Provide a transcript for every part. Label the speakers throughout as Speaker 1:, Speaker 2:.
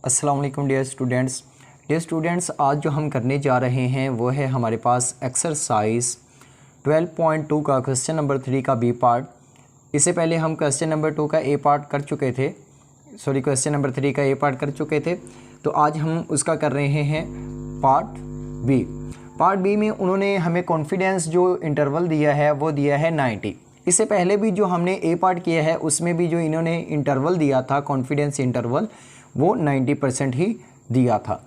Speaker 1: अस्सलाम वालेकुम dear students, आज जो हम करने जा रहे हैं वो है हमारे पास एक्सरसाइज 12.2 का क्वेश्चन नंबर 3 का बी पार्ट। इससे पहले हम क्वेश्चन नंबर 2 का ए पार्ट कर चुके थे, क्वेश्चन नंबर 3 का ए पार्ट कर चुके थे। तो आज हम उसका कर रहे हैं पार्ट बी। पार्ट बी में उन्होंने हमें कॉन्फिडेंस जो इंटरवल दिया है वो दिया है 90। इससे पहले भी जो हमने ए पार्ट किया है उसमें भी जो इन्होंने इंटरवल दिया था, कॉन्फिडेंस इंटरवल, वो 90% ही दिया था।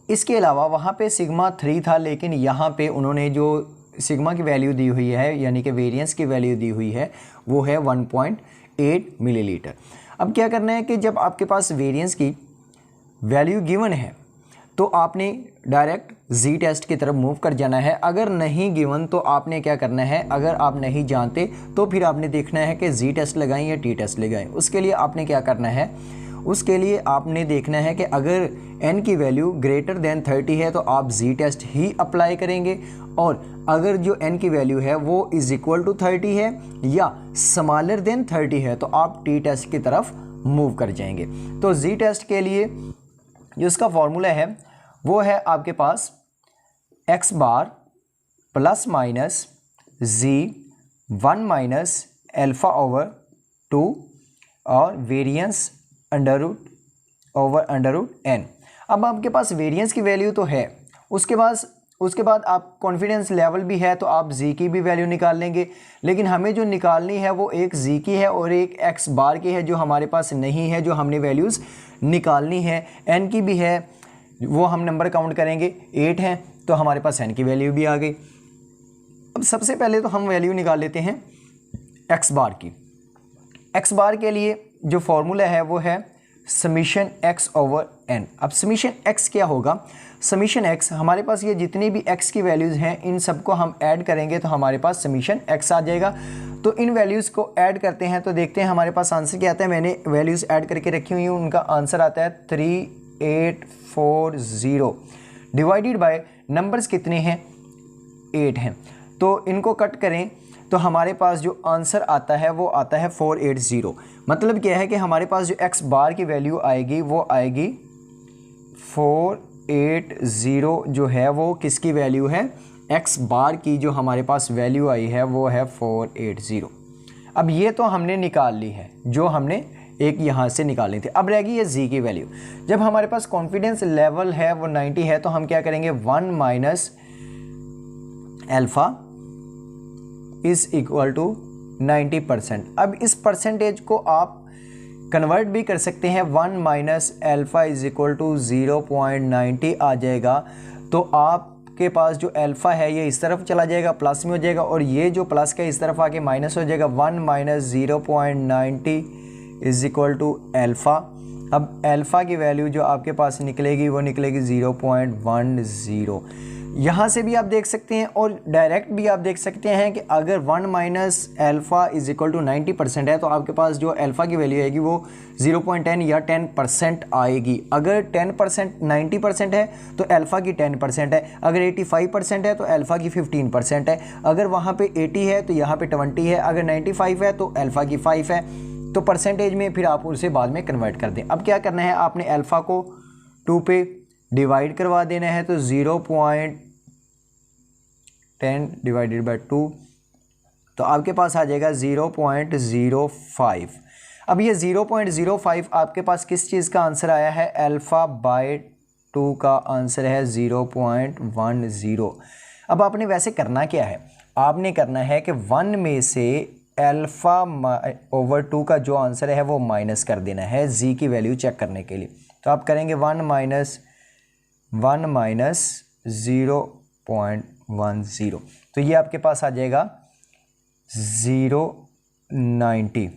Speaker 1: इसके अलावा वहाँ पे सिग्मा 3 था, लेकिन यहाँ पे उन्होंने जो सिग्मा की वैल्यू दी हुई है यानी कि वेरिएंस की वैल्यू दी हुई है वो है 1.8 मिलीलीटर। अब क्या करना है कि जब आपके पास वेरिएंस की वैल्यू गिवन है तो आपने डायरेक्ट जी टेस्ट की तरफ मूव कर जाना है। अगर नहीं गिवन तो आपने क्या करना है, अगर आप नहीं जानते तो फिर आपने देखना है कि जी टेस्ट लगाएं या टी टेस्ट लगाएं। उसके लिए आपने क्या करना है, उसके लिए आपने देखना है कि अगर n की वैल्यू ग्रेटर देन 30 है तो आप जी टेस्ट ही अप्लाई करेंगे, और अगर जो n की वैल्यू है वो इज इक्वल टू 30 है या स्मॉलर देन 30 है तो आप टी टेस्ट की तरफ मूव कर जाएंगे। तो जी टेस्ट के लिए जो इसका फॉर्मूला है वो है आपके पास x बार प्लस माइनस जी 1 माइनस अल्फ़ा ओवर 2 और वेरिएंस अंडर रूट n। अब आपके पास वेरिएंस की वैल्यू तो है, उसके बाद आप कॉन्फिडेंस लेवल भी है तो आप जी की भी वैल्यू निकाल लेंगे, लेकिन हमें जो निकालनी है वो एक जी की है और एक x बार की है जो हमारे पास नहीं है, जो हमने वैल्यूज़ निकालनी है। n की भी है, वो हम नंबर काउंट करेंगे, 8 हैं तो हमारे पास n की वैल्यू भी आ गई। अब सबसे पहले तो हम वैल्यू निकाल लेते हैं x बार की। x बार के लिए जो फॉर्मूला है वो है समीशन x ओवर n। अब समीशन x क्या होगा, समीशन x हमारे पास ये जितनी भी x की वैल्यूज़ हैं इन सबको हम ऐड करेंगे तो हमारे पास समीशन x आ जाएगा। तो इन वैल्यूज़ को ऐड करते हैं तो देखते हैं हमारे पास आंसर क्या आता है। मैंने वैल्यूज़ ऐड करके रखी हुई हैं, उनका आंसर आता है 3840 डिवाइडेड बाय नंबर्स कितने हैं, 8 हैं। तो इनको कट करें तो हमारे पास जो आंसर आता है वो आता है 480। मतलब क्या है कि हमारे पास जो x बार की वैल्यू आएगी वो आएगी 480, जो है वो किसकी वैल्यू है, x बार की जो हमारे पास वैल्यू आई है वो है 480। अब ये तो हमने निकाल ली है, जो हमने एक यहाँ से निकाली थी। अब रहेगी ये जी की वैल्यू। जब हमारे पास कॉन्फिडेंस लेवल है वो 90 है तो हम क्या करेंगे, 1 minus alpha is equal to 90%। अब इस परसेंटेज को आप कन्वर्ट भी कर सकते हैं, 1 minus alpha is equal to 0.90 आ जाएगा। तो आपके पास जो अल्फ़ा है ये इस तरफ चला जाएगा, प्लस में हो जाएगा, और ये जो प्लस का इस तरफ आके माइनस हो जाएगा। 1 minus 0.90 is equal to alpha. अब अल्फ़ा की वैल्यू जो आपके पास निकलेगी वो निकलेगी 0.10। यहाँ से भी आप देख सकते हैं और डायरेक्ट भी आप देख सकते हैं कि अगर 1 minus alpha is equal to 90% है तो आपके पास जो अल्फ़ा की वैल्यू आएगी वो 0.10 या 10% आएगी। अगर 10% 90% है तो अल्फ़ा की 10% है, अगर 85% है तो अल्फ़ा की 15% है, अगर वहाँ पे 80 है तो यहाँ पे 20 है, अगर 95 है तो अल्फ़ा की 5 है। तो परसेंटेज में फिर आप उसे बाद में कन्वर्ट कर दें। अब क्या करना है, आपने अल्फ़ा को 2 पे डिवाइड करवा देना है, तो 0.10 डिवाइडेड बाय 2 तो आपके पास आ जाएगा 0.05। अब ये 0.05 आपके पास किस चीज़ का आंसर आया है, अल्फ़ा बाय 2 का आंसर है 0.10। अब आपने वैसे करना क्या है, आपने करना है कि 1 में से अल्फ़ा ओवर 2 का जो आंसर है वो माइनस कर देना है जी की वैल्यू चेक करने के लिए। तो आप करेंगे 1 माइनस 0.10, तो ये आपके पास आ जाएगा 0.90।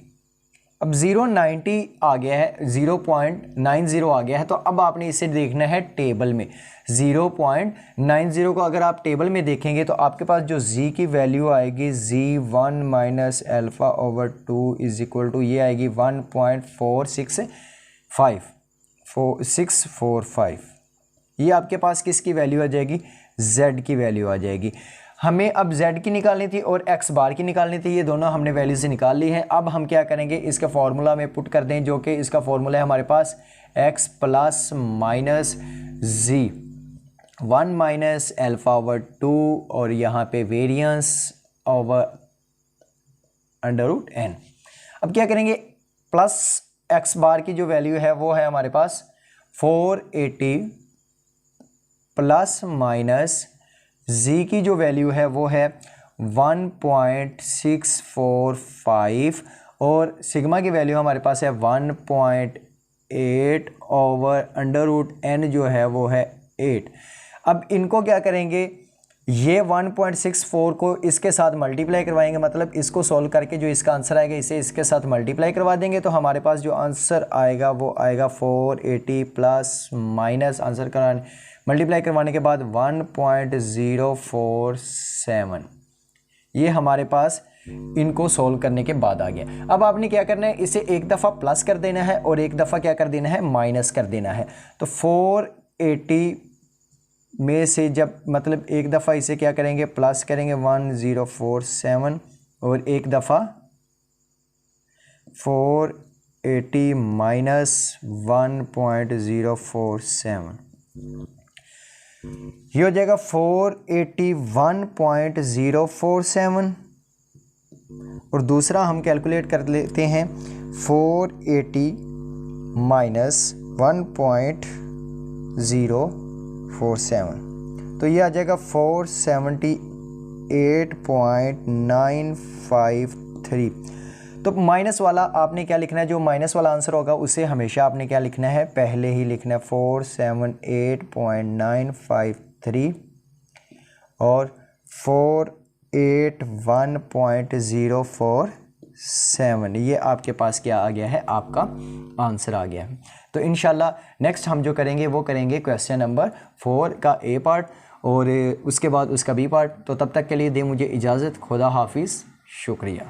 Speaker 1: अब 0.90 आ गया है, 0.90 आ गया है, तो अब आपने इसे देखना है टेबल में। 0.90 को अगर आप टेबल में देखेंगे तो आपके पास जो z की वैल्यू आएगी, z1 minus alpha over 2 is equal to ये आएगी 1.4645। ये आपके पास किसकी वैल्यू आ जाएगी, z की वैल्यू आ जाएगी। हमें अब z की निकालनी थी और x बार की निकालनी थी, ये दोनों हमने वैल्यू से निकाल ली है। अब हम क्या करेंगे, इसका फॉर्मूला में पुट कर दें, जो कि इसका फॉर्मूला है हमारे पास x plus minus z 1 minus alpha over 2 और यहाँ पे variance over under root n। अब क्या करेंगे, प्लस x बार की जो वैल्यू है वो है हमारे पास 480 प्लस माइनस z की जो वैल्यू है वो है 1.645 और सिग्मा की वैल्यू हमारे पास है 1.8 ओवर अंडर रूट n जो है वो है 8। अब इनको क्या करेंगे, ये 1.64 को इसके साथ मल्टीप्लाई करवाएंगे, मतलब इसको सॉल्व करके जो इसका आंसर आएगा इसे इसके साथ मल्टीप्लाई करवा देंगे, तो हमारे पास जो आंसर आएगा वो आएगा 480 प्लस माइनस आंसर कराने मल्टीप्लाई करवाने के बाद 1.047। ये हमारे पास इनको सॉल्व करने के बाद आ गया। अब आपने क्या करना है, इसे एक दफ़ा प्लस कर देना है और एक दफ़ा क्या कर देना है, माइनस कर देना है। तो 480 में से जब मतलब एक दफ़ा इसे क्या करेंगे, प्लस करेंगे 1047 और एक दफ़ा 480 माइनस 1.047, ये हो जाएगा 481.047 और दूसरा हम कैलकुलेट कर लेते हैं 480 माइनस 1.047, तो ये आ जाएगा 478.953। तो माइनस वाला आपने क्या लिखना है, जो माइनस वाला आंसर होगा उसे हमेशा आपने क्या लिखना है, पहले ही लिखना है 478.953 और 481.047, ये आपके पास क्या आ गया है, आपका आंसर आ गया है। तो इंशाल्लाह नेक्स्ट हम जो करेंगे वो करेंगे क्वेश्चन नंबर 4 का ए पार्ट और उसके बाद उसका बी पार्ट। तो तब तक के लिए दे मुझे इजाज़त, खुदा हाफिज़, शुक्रिया।